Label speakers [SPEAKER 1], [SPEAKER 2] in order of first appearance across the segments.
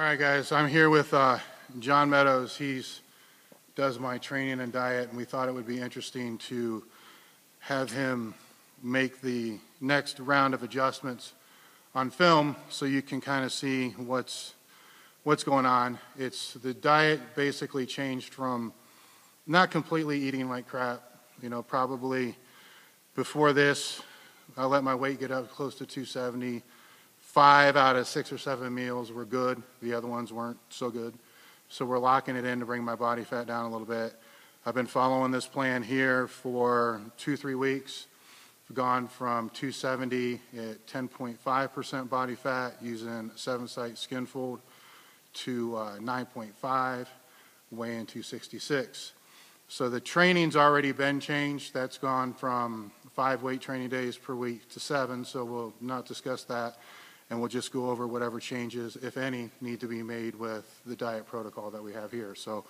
[SPEAKER 1] All right, guys, I'm here with John Meadows. He does my training and diet, and we thought it would be interesting to have him make the next round of adjustments on film so you can kind of see what's going on. The diet basically changed from not completely eating like crap. Probably before this, I let my weight get up close to 270. 5 out of 6 or 7 meals were good. The other ones weren't so good. So we're locking it in to bring my body fat down a little bit. I've been following this plan here for 2-3 weeks. I've gone from 270 at 10.5% body fat using 7-site skin fold to 9.5, weighing 266. So the training's already been changed. That's gone from 5 weight training days per week to 7, so we'll not discuss that. And we'll just go over whatever changes, if any, need to be made with the diet protocol that we have here. So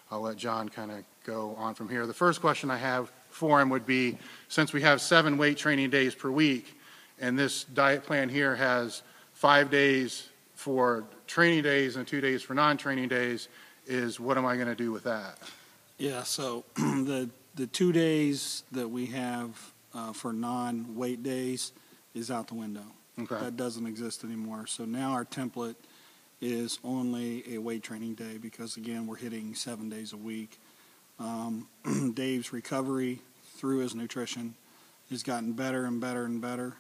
[SPEAKER 1] I'll let John kind of go on from here. The first question I have for him would be, since we have 7 weight training days per week, and this diet plan here has 5 days for training days and 2 days for non-training days, what am I going to do with that?
[SPEAKER 2] Yeah, so the 2 days that we have for non-weight days is out the window.
[SPEAKER 1] Okay.
[SPEAKER 2] That doesn't exist anymore. So now our template is only a weight training day because, again, we're hitting 7 days a week. Dave's recovery through his nutrition has gotten better and better and better.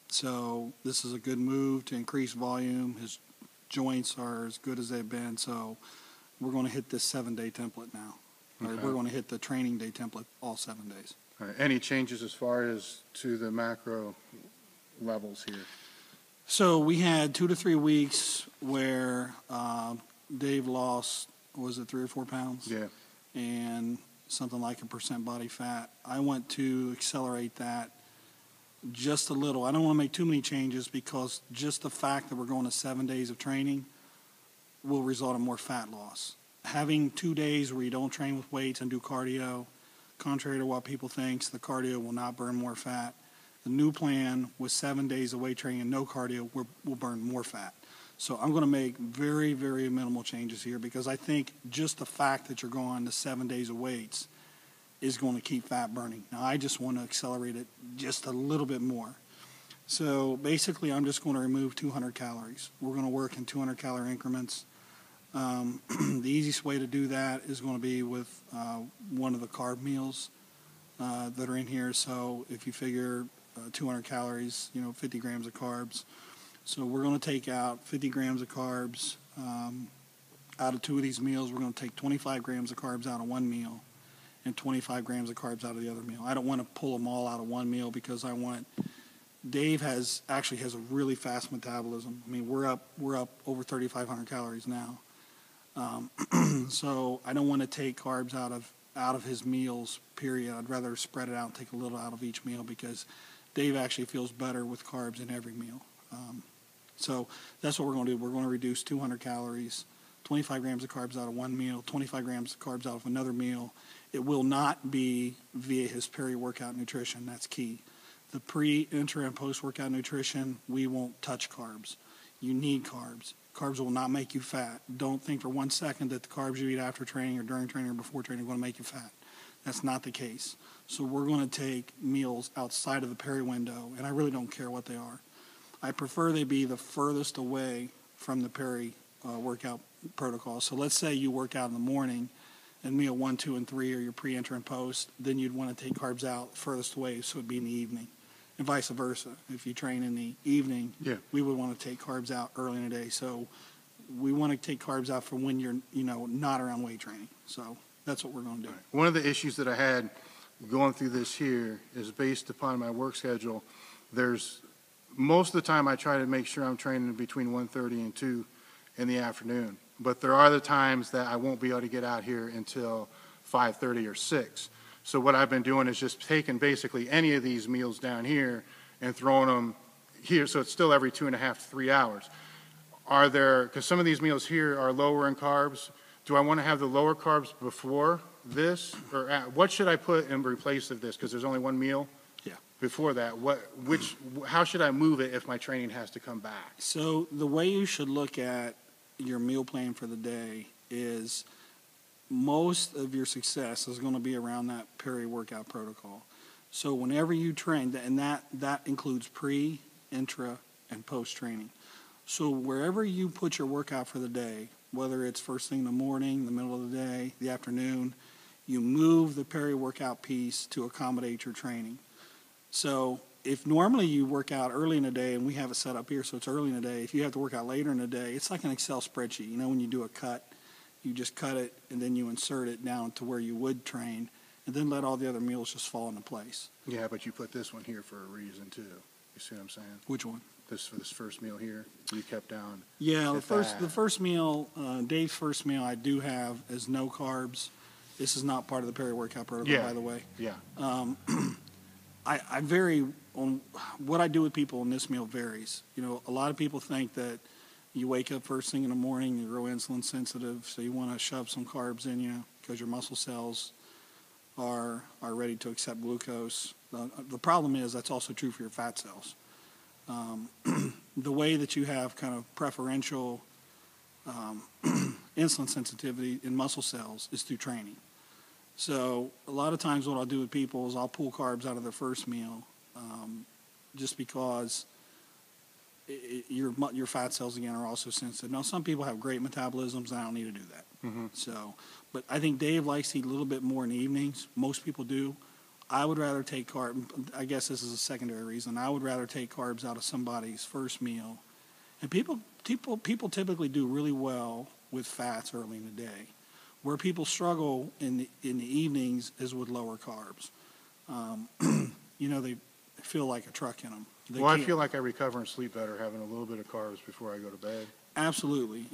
[SPEAKER 2] So this is a good move to increase volume. His joints are as good as they've been. So we're going to hit this 7-day template now. Okay. Or we're going to hit the training day template all 7 days.
[SPEAKER 1] All right. Any changes as far as to the macro levels here?
[SPEAKER 2] So we had 2 to 3 weeks where Dave lost, was it 3 or 4 pounds?
[SPEAKER 1] Yeah.
[SPEAKER 2] And something like 1% body fat. I want to accelerate that just a little. I don't want to make too many changes because just the fact that we're going to 7 days of training will result in more fat loss. Having 2 days where you don't train with weights and do cardio, contrary to what people think, the cardio will not burn more fat. The new plan with 7 days of weight training and no cardio will burn more fat. So I'm going to make very, very minimal changes here because I think just the fact that you're going to 7 days of weights is going to keep fat burning. Now, I just want to accelerate it just a little bit more. So basically, I'm just going to remove 200 calories. We're going to work in 200-calorie increments. The easiest way to do that is going to be with one of the carb meals that are in here. So if you figure 200 calories, 50 grams of carbs. So we're going to take out 50 grams of carbs out of 2 of these meals. We're going to take 25 grams of carbs out of one meal and 25 grams of carbs out of the other meal. I don't want to pull them all out of one meal because Dave actually has a really fast metabolism. I mean, we're up over 3,500 calories now. So I don't want to take carbs out of his meals, period. I'd rather spread it out and take a little out of each meal because Dave actually feels better with carbs in every meal. So that's what we're going to do. We're going to reduce 200 calories, 25 grams of carbs out of one meal, 25 grams of carbs out of another meal. It will not be via his peri-workout nutrition. That's key. The pre, intra, and post-workout nutrition, we won't touch carbs. You need carbs. Carbs will not make you fat. Don't think for 1 second that the carbs you eat after training or during training or before training are going to make you fat. That's not the case. So we're going to take meals outside of the peri window, and I really don't care what they are. I prefer they be the furthest away from the peri workout protocol. So let's say you work out in the morning and meal 1, 2, and 3 are your pre, inter, and post. Then you'd want to take carbs out furthest away, so it'd be in the evening. And vice versa. If you train in the evening, we would want to take carbs out early in the day. So we want to take carbs out for when you're, not around weight training. So that's what we're going to do.
[SPEAKER 1] One of the issues that I had going through this here is based upon my work schedule. Most of the time I try to make sure I'm training between 1:30 and 2 in the afternoon. But there are the times that I won't be able to get out here until 5:30 or 6. So what I've been doing is just taking basically any of these meals down here and throwing them here. So it's still every 2.5 to 3 hours. Because some of these meals here are lower in carbs. Do I want to have the lower carbs before this? Or what should I put in replace of this? Because there's only one meal?
[SPEAKER 2] Yeah.
[SPEAKER 1] before that, how should I move it if my training has to come back?
[SPEAKER 2] So the way you should look at your meal plan for the day is most of your success is going to be around that peri-workout protocol. So whenever you train, and that includes pre, intra, and post-training. So wherever you put your workout for the day, whether it's first thing in the morning, the middle of the day, the afternoon, you move the peri-workout piece to accommodate your training. So if normally you work out early in the day, and we have it set up here so it's early in the day, if you have to work out later in the day, it's like an Excel spreadsheet. You know, when you do a cut, you just cut it and then you insert it down to where you would train, and then let all the other meals just fall into place.
[SPEAKER 1] Yeah, but you put this one here for a reason too. You see what I'm saying?
[SPEAKER 2] Which one?
[SPEAKER 1] This first meal here, you kept down.
[SPEAKER 2] Yeah, the first meal, Dave's first meal, I do have is no carbs. This is not part of the peri-workout protocol, by the way.
[SPEAKER 1] Yeah.
[SPEAKER 2] I vary on what I do with people, and this meal varies. You know, a lot of people think that you wake up first thing in the morning, you're real insulin sensitive, so you want to shove some carbs in you because your muscle cells are ready to accept glucose. The problem is that's also true for your fat cells. The way that you have kind of preferential insulin sensitivity in muscle cells is through training. So a lot of times what I'll do with people is I'll pull carbs out of their first meal just because your fat cells, again, are also sensitive. Now, some people have great metabolisms, and I don't need to do that. So, but I think Dave likes to eat a little bit more in the evenings. Most people do. I would rather take carbs. I guess this is a secondary reason. I would rather take carbs out of somebody's first meal. And people typically do really well with fats early in the day. Where people struggle in the evenings is with lower carbs. You know, they feel like a truck in them.
[SPEAKER 1] I feel like I recover and sleep better having a little bit of carbs before I go to bed.
[SPEAKER 2] Absolutely.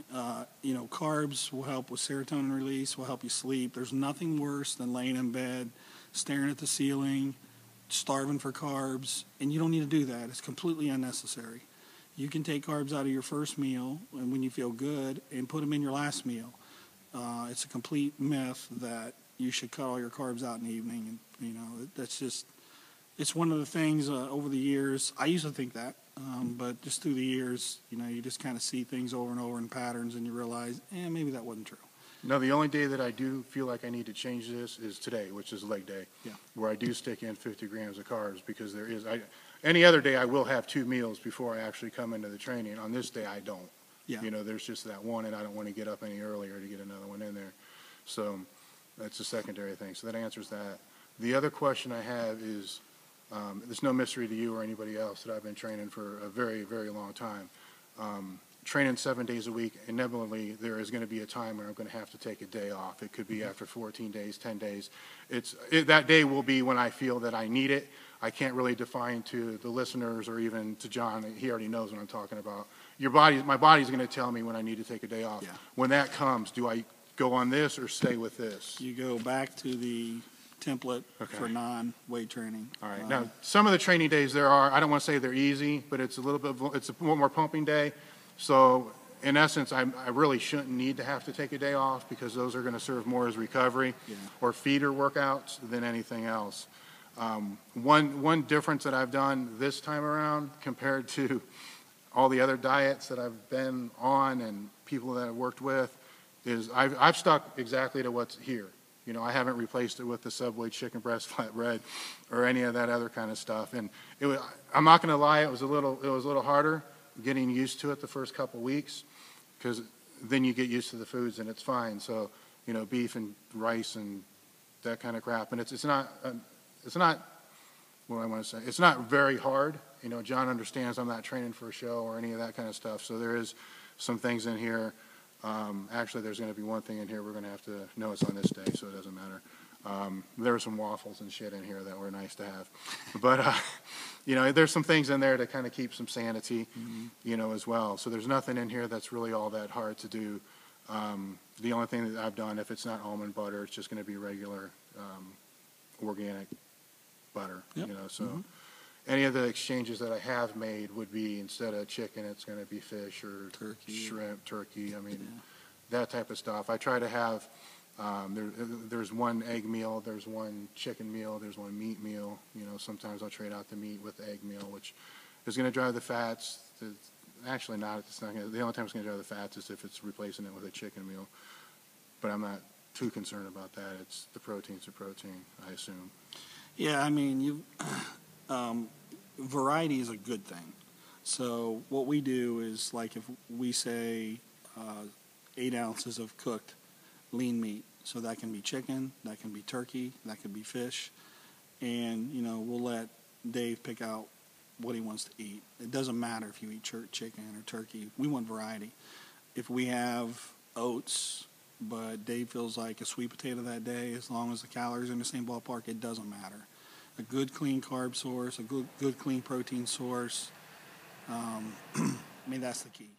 [SPEAKER 2] You know, carbs will help with serotonin release, will help you sleep. There's nothing worse than laying in bed, staring at the ceiling, starving for carbs, and you don't need to do that. It's completely unnecessary. You can take carbs out of your first meal and when you feel good and put them in your last meal. It's a complete myth that you should cut all your carbs out in the evening. And, you know, that's just, it's one of the things over the years. I used to think that, but just through the years, you know, you just kind of see things over and over in patterns and you realize, maybe that wasn't true.
[SPEAKER 1] No, the only day that I do feel like I need to change this is today, which is leg day, where I do stick in 50 grams of carbs because there is, any other day I will have 2 meals before I actually come into the training. On this day, I don't.
[SPEAKER 2] Yeah.
[SPEAKER 1] You know, there's just that one, and I don't want to get up any earlier to get another one in there. So that's a secondary thing. So that answers that. The other question I have is, there's no mystery to you or anybody else that I've been training for a very, very long time. Training 7 days a week, inevitably there is going to be a time where I'm going to have to take a day off. It could be after 14 days, 10 days. That day will be when I feel that I need it. I can't really define to the listeners or even to John. He already knows what I'm talking about. My body's going to tell me when I need to take a day off.
[SPEAKER 2] Yeah.
[SPEAKER 1] When that comes, do I go on this or stay with this?
[SPEAKER 2] You go back to the template for non-weight training.
[SPEAKER 1] All right. Now, some of the training days I don't want to say they're easy, but it's a little more pumping day. So in essence, I really shouldn't need to have to take a day off because those are going to serve more as recovery or feeder workouts than anything else. One difference that I've done this time around compared to all the other diets that I've been on and people that I've worked with is I've stuck exactly to what's here. You know, I haven't replaced it with the Subway chicken breast flatbread or any of that other kind of stuff. And I'm not going to lie, it was a little harder getting used to it the first couple weeks because then you get used to the foods and it's fine. So, you know, beef and rice and that kind of crap. And it's not what I want to say. It's not very hard. You know, John understands I'm not training for a show or any of that kind of stuff. So there is some things in here. Actually, there's going to be one thing in here we're going to have to know it's on this day, so it doesn't matter. There were some waffles and shit in here that were nice to have. But, you know, there's some things in there to kind of keep some sanity, you know, as well. So there's nothing in here that's really all that hard to do. The only thing that I've done, if it's not almond butter, it's just going to be regular organic butter, you know. So any of the exchanges that I have made would be instead of chicken, it's going to be fish or turkey, shrimp, turkey. I mean, that type of stuff. I try to have There's one egg meal, there's one chicken meal, there's one meat meal. You know, sometimes I'll trade out the meat with the egg meal, which is going to drive the fats. Actually, not. It's not gonna, the only time it's going to drive the fats is if it's replacing it with a chicken meal. But I'm not too concerned about that. It's the protein's the protein, I assume.
[SPEAKER 2] Yeah, I mean, variety is a good thing. So what we do is, like, if we say 8 ounces of cooked lean meat, so that can be chicken, that can be turkey, that can be fish, and, you know, we'll let Dave pick out what he wants to eat. It doesn't matter if you eat chicken or turkey. We want variety. If we have oats, but Dave feels like a sweet potato that day, as long as the calories are in the same ballpark, it doesn't matter. A good clean carb source, a good clean protein source, I mean, that's the key.